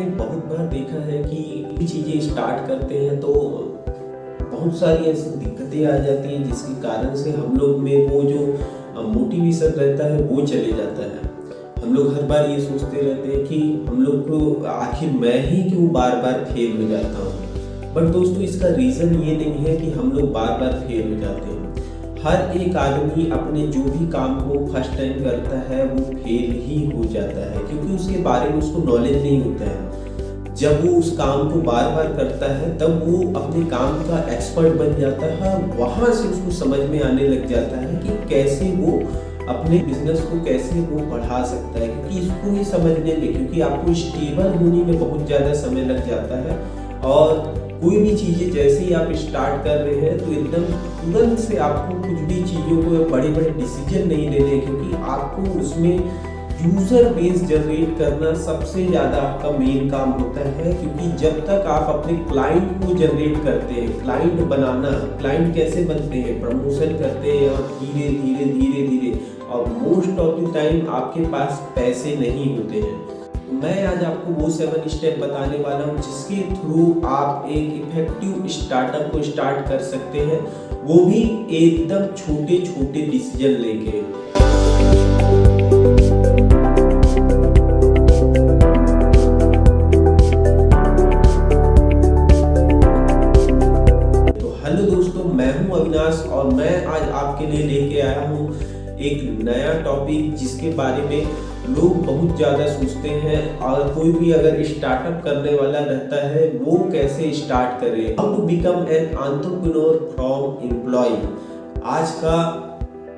आपने बहुत बार देखा है कि ये चीज़ें स्टार्ट करते हैं तो बहुत सारी ऐसी दिक्कतें आ जाती हैं जिसके कारण से हम लोग में वो जो मोटिवेशन रहता है वो चले जाता है। हम लोग हर बार ये सोचते रहते हैं कि हम लोग को आखिर मैं ही क्यों बार बार फेल हो जाता हूँ। बट दोस्तों, इसका रीज़न ये नहीं है कि हम लोग बार बार फेल हो जाते हैं। हर एक आदमी अपने जो भी काम को फर्स्ट टाइम करता है वो फेल ही हो जाता है, क्योंकि उसके बारे में उसको नॉलेज नहीं होता है। जब वो उस काम को बार बार करता है तब वो अपने काम का एक्सपर्ट बन जाता है। वहाँ से उसको समझ में आने लग जाता है कि कैसे वो अपने बिजनेस को कैसे वो बढ़ा सकता है, क्योंकि इसको ही समझने में, क्योंकि आपको स्टेबल होने में बहुत ज़्यादा समय लग जाता है। और कोई भी चीज़ें जैसे ही आप स्टार्ट कर रहे हैं तो एकदम तुरंत से आपको कुछ भी चीज़ों को बड़े बड़े डिसीजन नहीं लेने, क्योंकि आपको उसमें यूज़र बेस जनरेट करना सबसे ज़्यादा आपका मेन काम होता है। क्योंकि जब तक आप अपने क्लाइंट को जनरेट करते हैं, क्लाइंट बनाना, क्लाइंट कैसे बनते हैं, प्रमोशन करते हैं और धीरे धीरे धीरे धीरे, और मोस्ट ऑफ द टाइम आपके पास पैसे नहीं होते हैं। मैं आज आपको वो 7 स्टेप बताने वाला हूँ जिसके थ्रू आप एक इफेक्टिव स्टार्टअप को स्टार्ट कर सकते हैं, वो भी एकदम छोटे छोटे डिसीजन लेके। तो हेलो दोस्तों, मैं हूँ अविनाश और मैं आज आपके लिए लेके आया हूँ एक नया टॉपिक जिसके बारे में लोग बहुत ज़्यादा सोचते हैं। और कोई भी अगर स्टार्टअप करने वाला रहता है वो कैसे स्टार्ट करे, how to become an entrepreneur from employ. आज का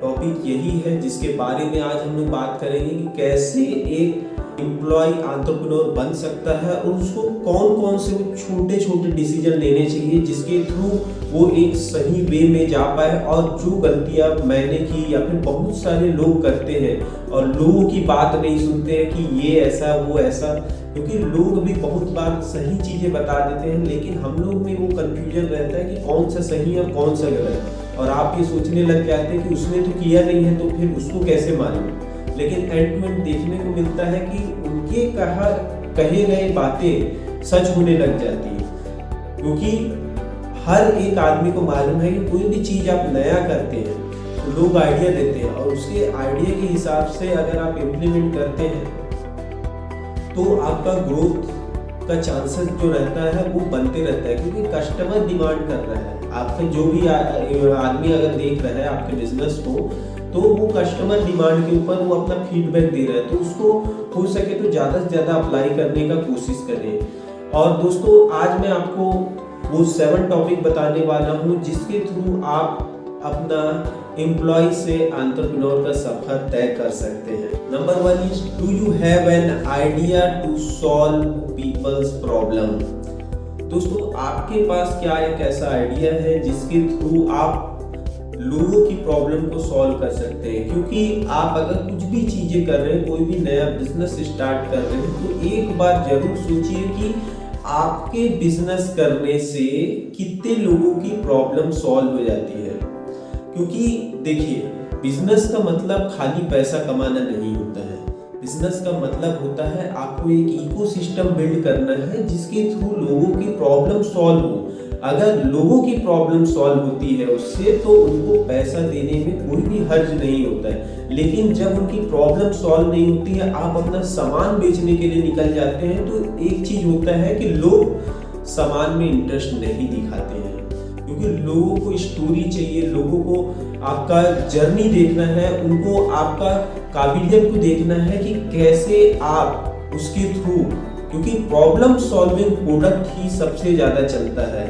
टॉपिक यही है जिसके बारे में आज हम लोग बात करेंगे कि कैसे एक एम्प्लॉय एंटरप्रेन्योर बन सकता है और उसको कौन कौन से छोटे छोटे डिसीजन लेने चाहिए जिसके थ्रू वो एक सही वे में जा पाए। और जो गलतियां मैंने की या फिर बहुत सारे लोग करते हैं और लोगों की बात नहीं सुनते हैं कि ये ऐसा वो ऐसा, क्योंकि लोग भी बहुत बार सही चीज़ें बता देते हैं लेकिन हम लोग में वो कन्फ्यूजन रहता है कि कौन सा सही है और कौन सा गलत। और आप ये सोचने लग जाते हैं कि उसने तो किया नहीं है तो फिर उसको कैसे मालूम। लेकिन एंड टू एंड देखने को मिलता है कि उनके कहे गए बातें सच होने लग जाती है, क्योंकि हर एक आदमी को मालूम है कि कोई भी चीज़ आप नया करते हैं तो लोग आइडिया देते हैं और उसके आइडिया के हिसाब से अगर आप इम्प्लीमेंट करते हैं तो आपका ग्रोथ का चांसेस जो रहता है वो बनते रहता है, क्योंकि कस्टमर डिमांड कर रहा है। आपका जो भी आदमी अगर देख रहा है आपके बिजनेस को तो वो कस्टमर डिमांड के ऊपर वो अपना फीडबैक दे रहा है, तो उसको हो सके तो ज़्यादा से ज़्यादा अप्लाई करने का कोशिश करें। और दोस्तों, आज मैं आपको वो 7 टॉपिक बताने वाला हूँ जिसके थ्रू आप अपना एम्प्लॉय से एंटरप्रेन्योर का सफर तय कर सकते हैं। Number 1 is, do you have an idea to solve people's problem. दोस्तों, आपके पास क्या एक ऐसा आइडिया है जिसके थ्रू आप लोगों की प्रॉब्लम को सॉल्व कर सकते हैं। क्योंकि आप अगर कुछ भी चीजें कर रहे हैं, कोई भी नया बिजनेस स्टार्ट कर रहे हैं, तो एक बार जरूर सोचिए कि आपके बिजनेस करने से कितने लोगों की प्रॉब्लम सॉल्व हो जाती है। क्योंकि देखिए, बिजनेस का मतलब खाली पैसा कमाना नहीं होता है। बिजनेस का मतलब होता है आपको एक इकोसिस्टम बिल्ड करना है जिसके थ्रू लोगों की प्रॉब्लम सॉल्व हो। अगर लोगों की प्रॉब्लम सॉल्व होती है उससे तो उनको पैसा देने में कोई भी हर्ज नहीं होता है। लेकिन जब उनकी प्रॉब्लम सॉल्व नहीं होती है, आप अपना सामान बेचने के लिए निकल जाते हैं, तो एक चीज होता है कि लोग सामान में इंटरेस्ट नहीं दिखाते हैं, क्योंकि लोगों को स्टोरी चाहिए, लोगों को आपका जर्नी देखना है, उनको आपका काबिलियत को देखना है कि कैसे आप उसके थ्रू, क्योंकि प्रॉब्लम सॉल्विंग प्रोडक्ट ही सबसे ज़्यादा चलता है।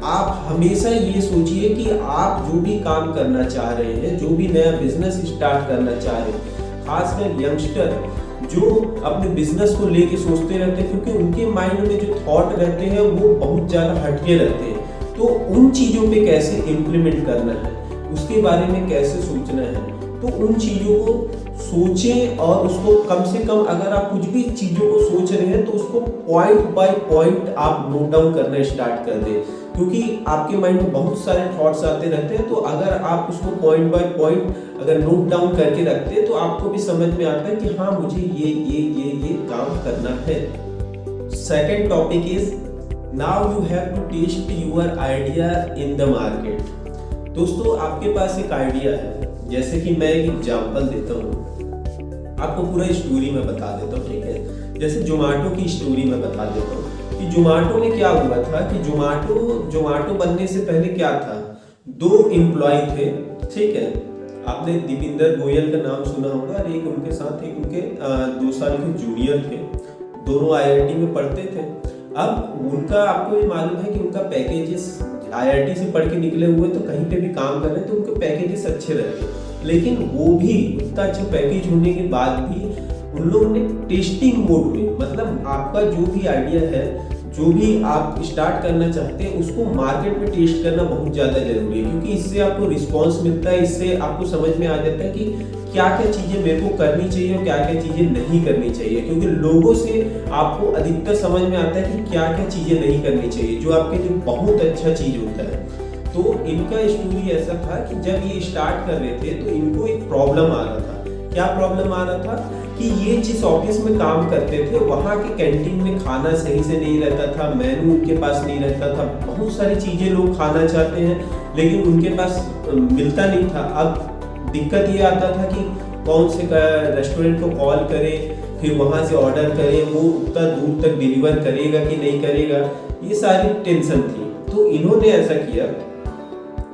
आप हमेशा ये सोचिए कि आप जो भी काम करना चाह रहे हैं, जो भी नया बिजनेस स्टार्ट करना चाह रहे हैं, खासकर यंगस्टर जो अपने बिजनेस को लेके सोचते रहते हैं, क्योंकि उनके माइंड में जो थॉट रहते हैं वो बहुत ज़्यादा हटके रहते हैं, तो उन चीज़ों पे कैसे इम्प्लीमेंट करना है, उसके बारे में कैसे सोचना है, तो उन चीज़ों को सोचें। और उसको कम से कम, अगर आप कुछ भी चीज़ों को सोच रहे हैं तो उसको पॉइंट बाय पॉइंट आप नोट डाउन करना स्टार्ट कर दें, क्योंकि आपके माइंड में बहुत सारे थॉट्स आते रहते हैं। तो अगर आप उसको पॉइंट बाय पॉइंट अगर नोट डाउन करके रखते हैं तो आपको भी समझ में आता है कि हाँ, मुझे ये काम करना है। Second topic is now you have to test your idea in the market. दोस्तों आपके पास एक आइडिया है, जैसे कि मैं एक एग्जांपल देता हूँ, आपको पूरा स्टोरी में बता देता हूँ, ठीक है। जैसे जोमेटो की स्टोरी में बता देता हूँ कि जोमेटो में क्या हुआ था कि जोमेटो बनने से पहले क्या था, 2 एम्प्लॉय थे, ठीक है। आपने दीपिंदर गोयल का नाम सुना होगा, और एक उनके साथ एक उनके 2 साल के जूनियर थे, दोनों IIT में पढ़ते थे। अब उनका आपको ये मालूम है कि उनका पैकेजेस IIT से पढ़ के निकले हुए तो कहीं पे भी काम कर रहे हैं तो उनके पैकेजेस अच्छे रहते, लेकिन वो भी उतना अच्छा पैकेज होने के बाद भी उन लोगों ने टेस्टिंग मोड में, मतलब आपका जो भी आइडिया है, जो भी आप स्टार्ट करना चाहते हैं, उसको मार्केट में टेस्ट करना बहुत ज़्यादा जरूरी है, क्योंकि इससे आपको रिस्पांस मिलता है, इससे आपको समझ में आ जाता है कि क्या क्या चीज़ें मेरे को करनी चाहिए और क्या क्या चीज़ें नहीं करनी चाहिए, क्योंकि लोगों से आपको अधिकतर समझ में आता है कि क्या क्या चीज़ें नहीं करनी चाहिए, जो आपके लिए बहुत अच्छा चीज़ होता है। तो इनका स्टोरी ऐसा था कि जब ये स्टार्ट कर रहे थे तो इनको एक प्रॉब्लम आ रहा था। क्या प्रॉब्लम आ रहा था कि ये जिस ऑफिस में काम करते थे वहाँ के कैंटीन में खाना सही से नहीं रहता था, मेनू उनके पास नहीं रहता था, बहुत सारी चीज़ें लोग खाना चाहते हैं लेकिन उनके पास मिलता नहीं था। अब दिक्कत ये आता था कि कौन से रेस्टोरेंट को कॉल करें, फिर वहाँ से ऑर्डर करें, वो उतना दूर तक डिलीवर करेगा कि नहीं करेगा, ये सारी टेंशन थी। तो इन्होंने ऐसा किया,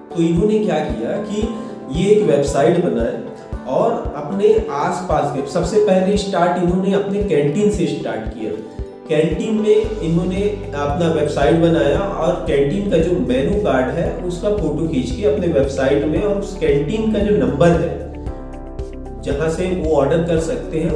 तो इन्होंने क्या किया कि ये एक वेबसाइट बनाए और अपने आसपास के, सबसे पहले स्टार्ट इन्होंने अपने कैंटीन से स्टार्ट किया। कैंटीन में इन्होंने अपना वेबसाइट बनाया और कैंटीन का जो मेनू कार्ड है उसका फोटो खींच के अपने वेबसाइट में, और उस कैंटीन का जो नंबर है जहां से वो ऑर्डर कर सकते हैं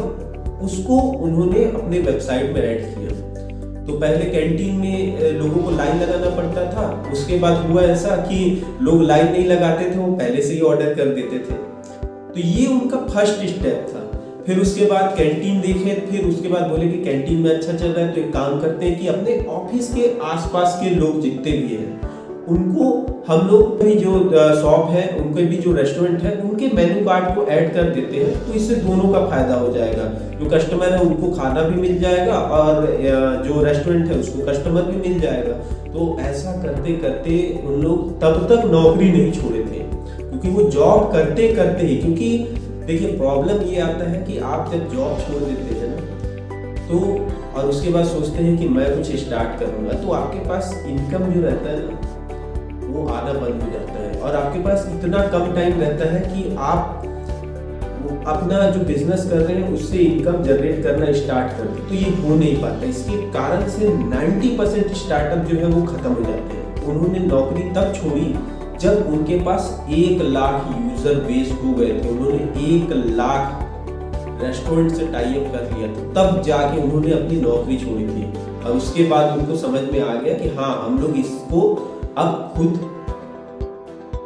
उसको उन्होंने अपने वेबसाइट में ऐड किया। तो पहले कैंटीन में लोगों को लाइन लगाना पड़ता था, उसके बाद हुआ ऐसा कि लोग लाइन नहीं लगाते थे, वो पहले से ही ऑर्डर कर देते थे। तो ये उनका फर्स्ट स्टेप था। फिर उसके बाद कैंटीन देखे, फिर उसके बाद बोले कि कैंटीन में अच्छा चल रहा है तो एक काम करते हैं कि अपने ऑफिस के आसपास के लोग जितने भी हैं उनको हम लोग भी जो शॉप है, उनके भी जो रेस्टोरेंट है, उनके मेन्यू कार्ड को ऐड कर देते हैं, तो इससे दोनों का फायदा हो जाएगा। जो कस्टमर है उनको खाना भी मिल जाएगा और जो रेस्टोरेंट है उसको कस्टमर भी मिल जाएगा। तो ऐसा करते करते उन लोग तब तक नौकरी नहीं छोड़े थे, क्योंकि वो जॉब करते करते ही, क्योंकि देखिए प्रॉब्लम ये आता है कि आप जब जॉब छोड़ देते हैं ना तो, और उसके बाद सोचते हैं कि मैं कुछ स्टार्ट करूंगा, तो आपके पास इनकम जो रहता है ना वो आना बंद हो जाता है, और आपके पास इतना कम टाइम रहता है कि आप अपना जो बिजनेस कर रहे हैं उससे इनकम जनरेट करना स्टार्ट कर दे, तो ये हो नहीं पाता। इसके कारण से 90% स्टार्टअप जो है वो खत्म हो जाते हैं। उन्होंने नौकरी तब छोड़ी जब उनके पास 1 लाख यूजर बेस हो गए थे, उन्होंने 1 लाख रेस्टोरेंट से टाई अप कर लिया था, तब जाके उन्होंने अपनी नौकरी छोड़ी थी। और उसके बाद उनको समझ में आ गया कि हाँ, हम लोग इसको अब खुद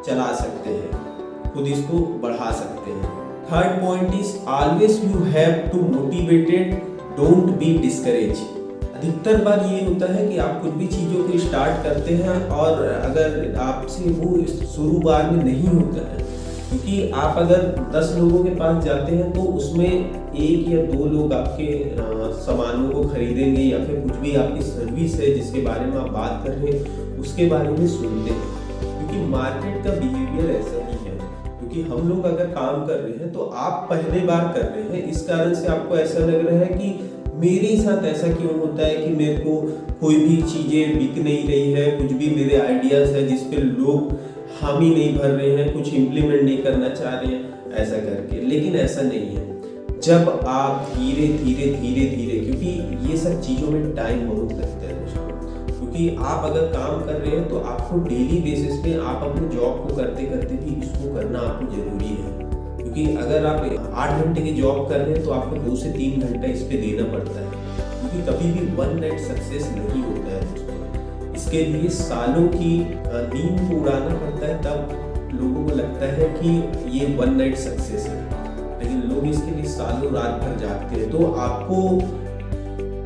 चला सकते हैं, खुद इसको बढ़ा सकते हैं। Third point is always you have to motivated, don't be discourage. अधिकतर बार ये होता है कि आप कुछ भी चीज़ों को स्टार्ट करते हैं और अगर आपसे वो शुरू बार में नहीं होता है, क्योंकि आप अगर 10 लोगों के पास जाते हैं तो उसमें 1 या 2 लोग आपके सामानों को खरीदेंगे, या फिर कुछ भी आपकी सर्विस है जिसके बारे में आप बात कर रहे हैं उसके बारे में सुनते हैं, क्योंकि मार्केट का बिहेवियर ऐसा ही है। क्योंकि हम लोग अगर काम कर रहे हैं तो आप पहले बार कर रहे हैं, इस कारण से आपको ऐसा लग रहा है कि मेरे साथ ऐसा क्यों होता है कि मेरे को कोई भी चीज़ें बिक नहीं रही है, कुछ भी मेरे आइडियाज़ है जिस पे लोग हामी नहीं भर रहे हैं, कुछ इम्प्लीमेंट नहीं करना चाह रहे हैं ऐसा करके। लेकिन ऐसा नहीं है। जब आप धीरे धीरे धीरे धीरे, क्योंकि ये सब चीज़ों में टाइम बहुत लगता है दोस्तों, क्योंकि आप अगर काम कर रहे हैं तो आपको डेली बेसिस पे आप अपनी जॉब को करते करते भी इसको करना आपको ज़रूरी है। क्योंकि अगर आप 8 घंटे की जॉब कर रहे हैं तो आपको 2 से 3 घंटा इस पर देना पड़ता है, क्योंकि कभी भी वन नाइट सक्सेस नहीं होता है दोस्तों। इसके लिए सालों की नींद को उड़ाना पड़ता है, तब लोगों को लगता है कि ये वन नाइट सक्सेस है, लेकिन लोग इसके लिए सालों रात भर जागते हैं। तो आपको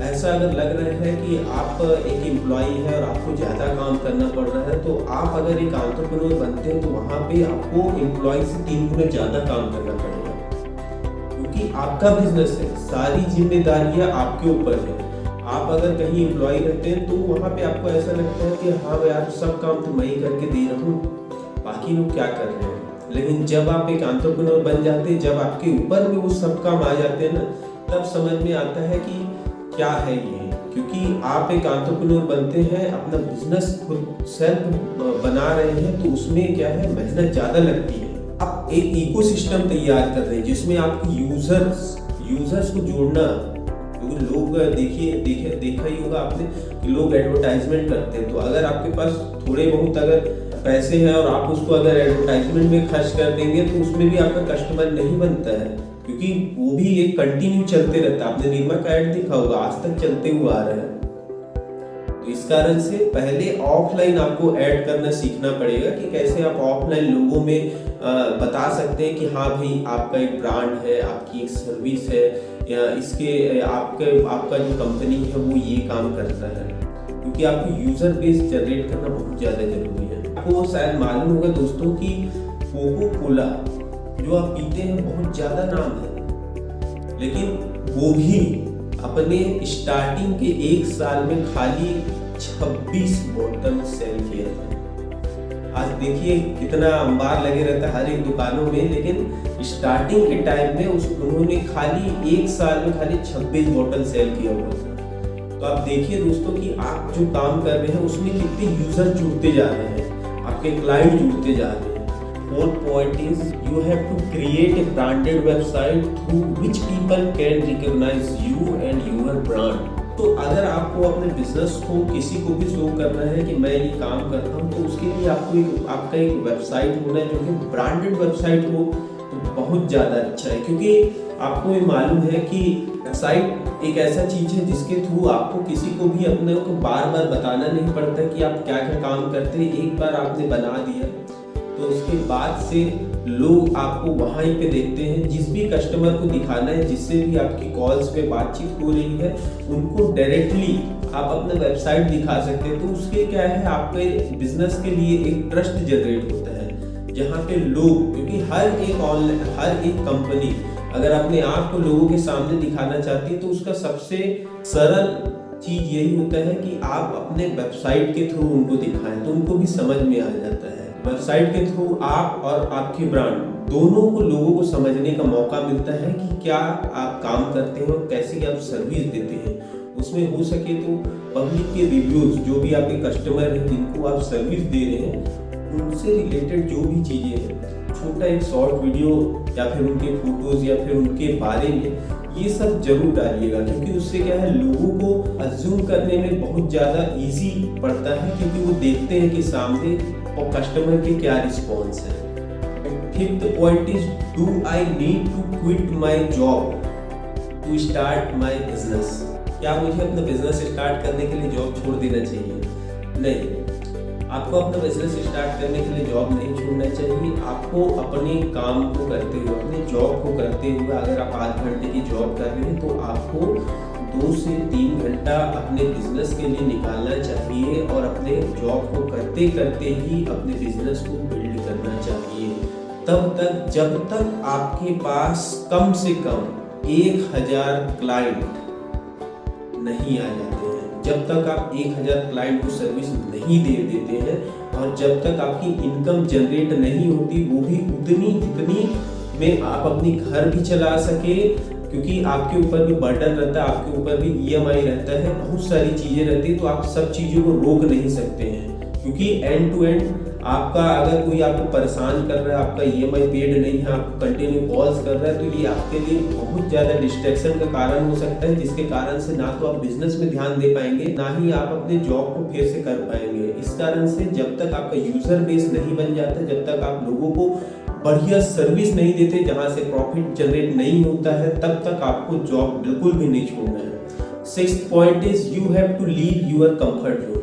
ऐसा अगर लग रहा है कि आप एक एम्प्लॉई है और आपको ज़्यादा काम करना पड़ रहा है, तो आप अगर एक एंटरप्रेन्योर बनते हैं तो वहाँ पे आपको एम्प्लॉय से 3 गुना ज़्यादा काम करना पड़ेगा, क्योंकि आपका बिजनेस है, सारी जिम्मेदारियाँ आपके ऊपर है। आप अगर कहीं एम्प्लॉय रहते हैं तो वहाँ पे आपको ऐसा लगता है कि हाँ यार सब काम तो मैं ही करके दे रहा हूँ, बाकी लोग क्या कर रहे हैं। लेकिन जब आप एक एंटरप्रेन्योर बन जाते हैं, जब आपके ऊपर में वो सब काम आ जाते हैं ना, तब समझ में आता है कि क्या है ये। क्योंकि आप एक एंटरप्रेन्योर बनते हैं, अपना बिजनेस खुद सेल्फ बना रहे हैं, तो उसमें क्या है, मेहनत ज़्यादा लगती है। आप एक इकोसिस्टम तैयार कर रहे हैं जिसमें आपको यूजर्स को जोड़ना, क्योंकि लोग देखा ही होगा आपने कि लोग एडवर्टाइजमेंट करते हैं। तो अगर आपके पास थोड़े बहुत अगर पैसे हैं और आप उसको अगर एडवर्टाइजमेंट में खर्च कर देंगे तो उसमें भी आपका कस्टमर नहीं बनता है, क्योंकि वो भी एक कंटिन्यू चलते रहता है। आपने निरमा का ऐड देखा होगा, आज तक चलते हुए आ रहा है। तो इस कारण से पहले ऑफलाइन आपको ऐड करना सीखना पड़ेगा कि कैसे आप ऑफलाइन लोगों में बता सकते हैं कि हाँ भाई आपका एक ब्रांड है, आपकी एक सर्विस है, या इसके आपका जो कंपनी है वो ये काम करता है। क्योंकि आपको यूजर बेस जनरेट करना बहुत ज़्यादा जरूरी है। आपको शायद मालूम होगा दोस्तों कि कोको कोला जो आप पीते हैं बहुत ज़्यादा नाम है, लेकिन वो भी अपने स्टार्टिंग के 1 साल में खाली 26 बोतल सेल किया था। आज देखिए कितना अंबार लगे रहता है हर एक दुकानों में, लेकिन स्टार्टिंग के टाइम में उन्होंने खाली 1 साल में खाली 26 बोतल सेल किया हुआ था। तो आप देखिए दोस्तों कि आप जो काम कर रहे हैं उसमें कितने यूजर जुड़ते जा रहे हैं, आपके क्लाइंट जुड़ते जा रहे हैं। Fourth point is you have to create a branded website through which people can recognize you and your brand. तो अगर आपको अपने बिजनेस को किसी को भी शो करना है कि मैं ये काम करता हूँ, तो उसके लिए आपको आपका एक वेबसाइट होना है जो कि ब्रांडेड वेबसाइट हो, तो बहुत ज़्यादा अच्छा है। क्योंकि आपको ये मालूम है कि वेबसाइट एक ऐसा चीज़ है जिसके थ्रू आपको किसी को भी अपने को बार बार बताना नहीं पड़ता कि आप क्या क्या काम करते हैं। एक बार आपने बना दिया तो उसके बाद से लोग आपको वहाँ पे देखते हैं। जिस भी कस्टमर को दिखाना है, जिससे भी आपकी कॉल्स पे बातचीत हो रही है, उनको डायरेक्टली आप अपना वेबसाइट दिखा सकते हैं। तो उसके क्या है, आपके बिजनेस के लिए एक ट्रस्ट जनरेट होता है, जहाँ पे लोग, क्योंकि हर एक कंपनी अगर अपने आप को लोगों के सामने दिखाना चाहती है तो उसका सबसे सरल चीज़ यही होता है कि आप अपने वेबसाइट के थ्रू उनको दिखाएं, तो उनको भी समझ में आ जाता है। वेबसाइट के थ्रू आप और आपके ब्रांड दोनों को लोगों को समझने का मौका मिलता है कि क्या आप काम करते हैं और कैसी आप सर्विस देते हैं। उसमें हो सके तो पब्लिक के रिव्यूज, जो भी आपके कस्टमर हैं जिनको आप सर्विस दे रहे हैं, उनसे रिलेटेड जो भी चीज़ें हैं, छोटा एक शॉर्ट वीडियो या फिर उनके फोटोज या फिर उनके बारे में, ये सब जरूर डालिएगा। क्योंकि उससे क्या है, लोगों को अज्यूम करने में बहुत ज़्यादा इजी पड़ता है, क्योंकि वो देखते हैं कि सामने और कस्टमर के क्या रिस्पॉन्स है। Fifth point is, do I need to quit my job to start my business? क्या मुझे अपना बिजनेस स्टार्ट करने के लिए जॉब छोड़ देना चाहिए? नहीं, आपको अपना बिजनेस स्टार्ट करने के लिए जॉब नहीं छोड़ना चाहिए। आपको अपने काम को करते हुए, अपने जॉब को करते हुए, अगर आप 8 घंटे की जॉब कर रहे हैं तो आपको 2 से 3 घंटा अपने बिजनेस के लिए निकालना चाहिए, और अपने जॉब को करते करते ही अपने बिजनेस को बिल्ड करना चाहिए। तब तक जब तक आपके पास कम से कम 1000 क्लाइंट नहीं आ जाते हैं, जब तक आप 1000 क्लाइंट को सर्विस नहीं दे देते हैं, और जब तक आपकी इनकम जनरेट नहीं होती, वो भी उतनी जितनी में आप अपनी घर भी चला सके, क्योंकि आपके ऊपर भी बर्डन रहता है, आपके ऊपर भी EMI रहता है, बहुत सारी चीज़ें रहती है। तो आप सब चीज़ों को रोक नहीं सकते हैं, क्योंकि एंड टू एंड आपका अगर कोई आपको परेशान कर रहा है, आपका EMI पेड नहीं है, आपको कंटिन्यू कॉल्स कर रहा है, तो ये आपके लिए बहुत ज़्यादा डिस्ट्रैक्शन का कारण हो सकता है, जिसके कारण से ना तो आप बिजनेस में ध्यान दे पाएंगे, ना ही आप अपने जॉब को फिर से कर पाएंगे। इस कारण से जब तक आपका यूजर बेस नहीं बन जाता, जब तक आप लोगों को बढ़िया सर्विस नहीं देते, जहाँ से प्रॉफिट जनरेट नहीं होता है, तब तक आपको जॉब बिल्कुल भी नहीं छोड़ना है। 6th point is, you have to leave your comfort zone.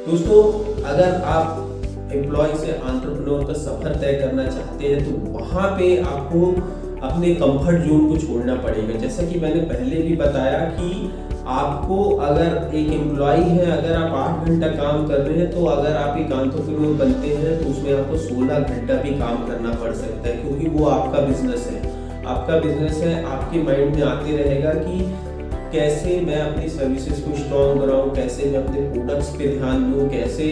दोस्तों, अगर आप एम्प्लॉय से एंटरप्रेन्योर का सफर तय करना चाहते हैं, तो वहाँ पे आपको अपने कंफर्ट जोन को छोड़ना पड़ेगा। जैसा कि मैंने पहले भी बताया कि आपको अगर एक एम्प्लॉय है, अगर आप 8 घंटा काम कर रहे हैं, तो अगर आप एक एंटरप्रेन्योर बनते हैं तो उसमें आपको 16 घंटा भी काम करना पड़ सकता है, क्योंकि वो आपका बिजनेस है। आपका बिजनेस है, आपके माइंड में आते रहेगा कि कैसे मैं अपनी सर्विसेज को स्ट्रॉन्ग कराऊं, कैसे मैं अपने प्रोडक्ट्स पे ध्यान दूं, कैसे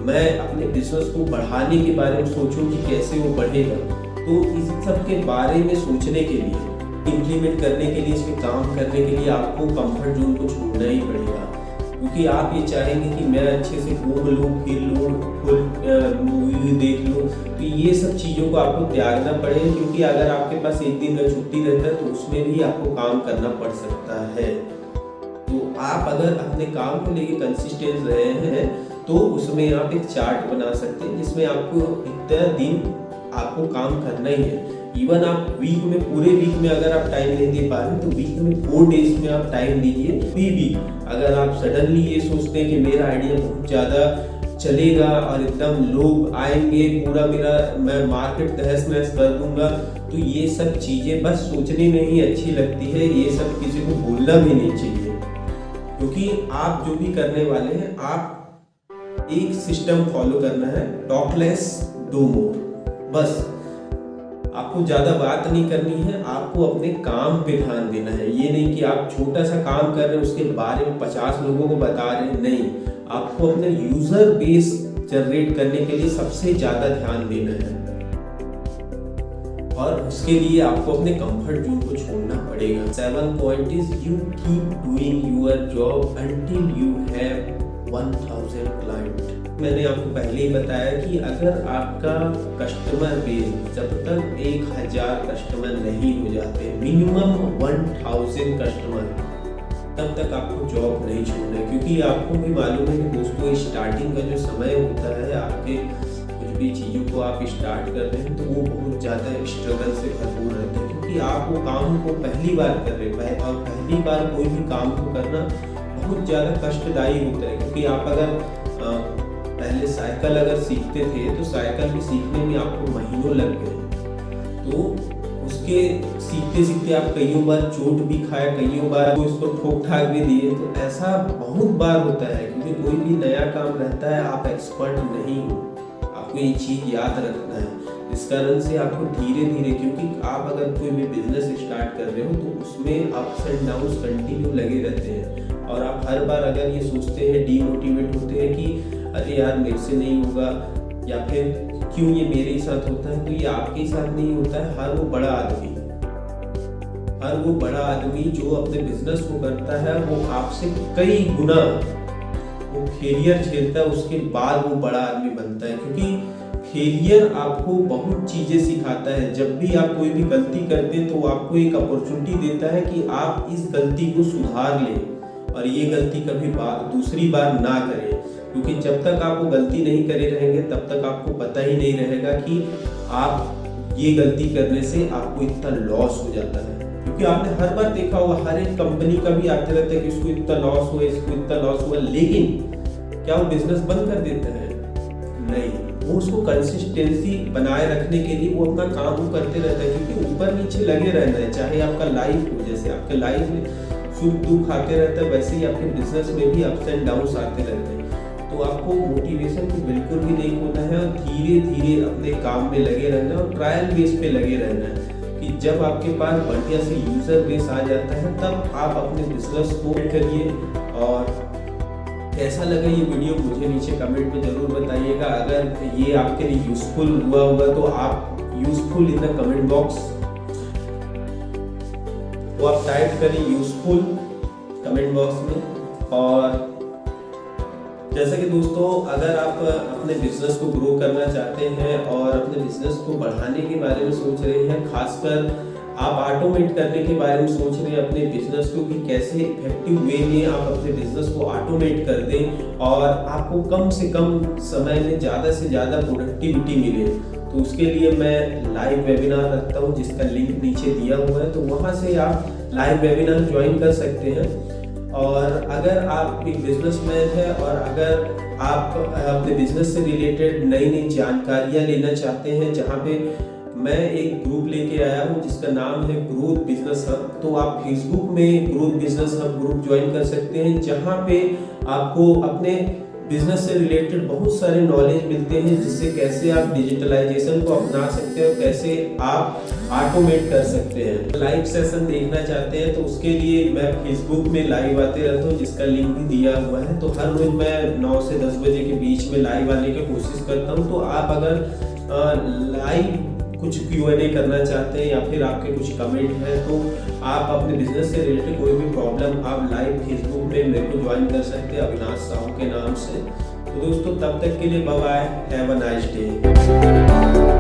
मैं अपने बिजनेस को बढ़ाने के बारे में सोचूं कि कैसे वो बढ़ेगा। तो इस सब के बारे में सोचने के लिए, इम्प्लीमेंट करने के लिए, इस पे काम करने के लिए आपको कंफर्ट जोन को छोड़ना ही पड़ेगा। क्योंकि आप ये चाहेंगे कि मैं अच्छे से घूम लूँ, फिर लूँ, फुल मूवी देख लूँ, तो ये सब चीज़ों को आपको त्यागना पड़ेगा। क्योंकि अगर आपके पास एक दिन का छुट्टी रहता है तो उसमें भी आपको काम करना पड़ सकता है। तो आप अगर अपने काम को लेके कंसिस्टेंट रहे हैं तो उसमें आप एक चार्ट बना सकते हैं जिसमें आपको इतना दिन आपको काम करना ही है। इवन आप वीक में, पूरे वीक में अगर आप टाइम नहीं दे पा रहे तो वीक में 4 डेज में आप टाइम दीजिए। कोई भी अगर आप सडनली ये सोचते हैं कि मेरा आइडिया बहुत ज़्यादा चलेगा और एकदम लोग आएंगे, पूरा मैं मार्केट तहस नहस कर दूंगा, तो ये सब चीज़ें बस सोचने में ही अच्छी लगती है। ये सब किसी को बोलना भी नहीं चाहिए। क्योंकि आप जो भी करने वाले हैं, आप एक सिस्टम फॉलो करना है, टॉक लेस डू मोर। बस आपको ज़्यादा बात नहीं करनी है, आपको अपने काम पे ध्यान देना है। ये नहीं कि आप छोटा सा काम कर रहे हैं उसके बारे में 50 लोगों को बता रहे हैं, नहीं। आपको अपने यूजर बेस जनरेट करने के लिए सबसे ज़्यादा ध्यान देना है और उसके लिए आपको अपने कंफर्ट जोन को छोड़ना पड़ेगा। 7 point is you keep doing your job until you have 1000 client. मैंने आपको पहले ही बताया कि अगर आपका कस्टमर बेस जब तक 1000 कस्टमर नहीं हो जाते, मिनिमम 1000 कस्टमर, तब तक आपको जॉब नहीं छोड़ना है। क्योंकि आपको भी मालूम है कि दोस्तों स्टार्टिंग का जो समय होता है, आपके कुछ भी चीज़ों को आप स्टार्ट कर रहे हैं तो वो बहुत ज़्यादा स्ट्रगल से भरपूर रहता है। क्योंकि आप वो काम को पहली बार कर रहे हैं और पहली बार कोई भी काम को करना बहुत ज़्यादा कष्टदायी होता है। क्योंकि आप अगर पहले साइकिल अगर सीखते थे तो साइकिल भी सीखने में आपको महीनों लग गए, तो उसके सीखते सीखते आप कईयों बार चोट भी खाए, कईयों बार तो इसको ठोक ठाक भी दिए। तो ऐसा बहुत बार होता है। क्योंकि कोई भी नया काम रहता है, आप एक्सपर्ट नहीं हो, आपको ये चीज़ याद रखना है। इस कारण से आपको धीरे धीरे, क्योंकि आप अगर कोई भी बिजनेस स्टार्ट कर रहे हो तो उसमें अप्स एंड डाउन्स कंटिन्यू लगे रहते हैं। और आप हर बार अगर ये सोचते हैं, डीमोटिवेट होते हैं कि अरे यार मेरे से नहीं होगा, या फिर क्यों ये मेरे ही साथ होता है, तो ये आपके साथ नहीं होता है। हर वो बड़ा आदमी जो अपने बिजनेस को करता है, वो आपसे कई गुना वो फेलियर झेलता है, उसके बाद वो बड़ा आदमी बनता है। क्योंकि फेलियर आपको बहुत चीज़ें सिखाता है। जब भी आप कोई भी गलती करते हैं तो वो आपको एक अपॉर्चुनिटी देता है कि आप इस गलती को सुधार लें और ये गलती कभी दूसरी बार ना करें। क्योंकि जब तक आप वो गलती नहीं करे रहेंगे तब तक आपको पता ही नहीं रहेगा कि आप ये गलती करने से आपको इतना लॉस हो जाता है। क्योंकि आपने हर बार देखा होगा, हर एक कंपनी का भी आते रहता है कि इसको इतना लॉस हुआ, इसको इतना लॉस हुआ, लेकिन क्या वो बिजनेस बंद कर देता है? नहीं, वो उसको कंसिस्टेंसी बनाए रखने के लिए वो अपना काम वो करते रहता है। क्योंकि ऊपर नीचे लगे रहना है, चाहे आपका लाइफ हो, जैसे आपके लाइफ में सुख दुख आते रहता है, वैसे ही आपके बिजनेस में भी अप्स एंड डाउन्स आते रहते हैं। तो आपको मोटिवेशन को बिल्कुल भी नहीं खोना है और धीरे धीरे अपने काम में लगे रहना है और ट्रायल बेस पे लगे रहना है कि जब आपके पास बढ़िया से यूजर बेस आ जाता है तब आप अपने बिजनेस को करिए। और कैसा लगा ये वीडियो मुझे नीचे कमेंट में जरूर बताइएगा। अगर ये आपके लिए यूजफुल हुआ होगा तो आप useful in the comment box, तो आप टाइप करें यूजफुल कमेंट बॉक्स में। और जैसा कि दोस्तों, अगर आप अपने बिजनेस को ग्रो करना चाहते हैं और अपने बिजनेस को बढ़ाने के बारे में सोच रहे हैं, खासकर आप ऑटोमेट करने के बारे में सोच रहे हैं अपने बिजनेस को कि कैसे इफेक्टिव वे में आप अपने बिजनेस को ऑटोमेट कर दें और आपको कम से कम समय में ज़्यादा से ज़्यादा प्रोडक्टिविटी मिले, तो उसके लिए मैं लाइव वेबिनार रखता हूँ जिसका लिंक नीचे दिया हुआ है। तो वहाँ से आप लाइव वेबिनार ज्वाइन कर सकते हैं। और अगर आप एक बिजनेसमैन हैं और अगर आप अपने बिजनेस से रिलेटेड नई नई जानकारियाँ लेना चाहते हैं, जहाँ पे मैं एक ग्रुप लेके आया हूँ जिसका नाम है ग्रोथ बिजनेस हब, तो आप फेसबुक में growth business hub group join कर सकते हैं, जहाँ पे आपको अपने बिजनेस से रिलेटेड बहुत सारे नॉलेज मिलते हैं, जिससे कैसे आप डिजिटलाइजेशन को अपना सकते हो, कैसे आप ऑटोमेट कर सकते हैं। लाइव सेशन देखना चाहते हैं तो उसके लिए मैं फेसबुक में लाइव आते रहता हूँ, जिसका लिंक भी दिया हुआ है। तो हर रोज मैं 9 से 10 बजे के बीच में लाइव आने की कोशिश करता हूँ। तो आप अगर लाइव कुछ Q&A करना चाहते हैं या फिर आपके कुछ कमेंट हैं, तो आप अपने बिजनेस से रिलेटेड कोई भी प्रॉब्लम आप लाइव फेसबुक में मेरे को ज्वाइन कर सकते हैं अविनाश साहू के नाम से। तो दोस्तों तब तक के लिए bye bye, have a nice day.